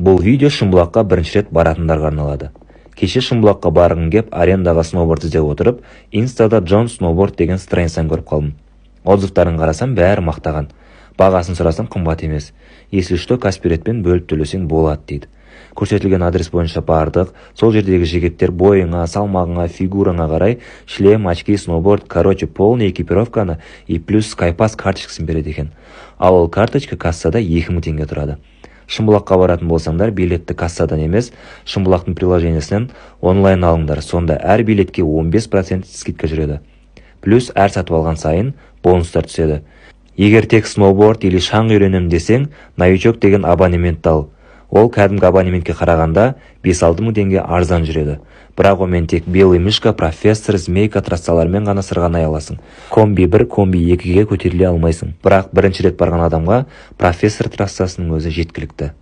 Бұл видео Шымбұлаққа бірінші рет баратындарға арналады. Кеше Шымбұлаққа барғым кеп арендаға сноуборд іздеп отырып, инстада Джон сноуборд деген страницасын көріп қалдым. Отзывтарын қарасам бәрі мақтаған. Бағасын сұрасам қымбат емес. Если что, Каспиретпен бөліп төлесең болады дейді. Көрсетілген адрес бойынша бардық. Сол жердегі жігіттер бойыңа, салмағыңа, фигураңа қарай шлем, очки, сноуборд, короче, полный экипировканы и плюс скайпас карточкасын береді екен. Ал ол карточка кассада 2000 теңге тұрады. Шымбұлаққа баратын болсаңдар, билетті кассадан емес, Шымбұлақтың приложениесінен онлайн алыңдар. Сонда әр билетке 15% скидка жүреді. Плюс әр сатып алған сайын бонустар түседі. Егер тек сноуборд или шаң үйренем десең, новичок деген абонемент ал. Ол кәдімгі абонементке қарағанда 5-6 мың теңге арзан жүреді. Бірақ омен тек белый мишка, профессор, змейка трассалармен ғана сырғанай аласың. Комби 1, комби 2-ге көтеріле алмайсың. Бірақ бірінші рет барған адамға профессор трассасының өзі жеткілікті.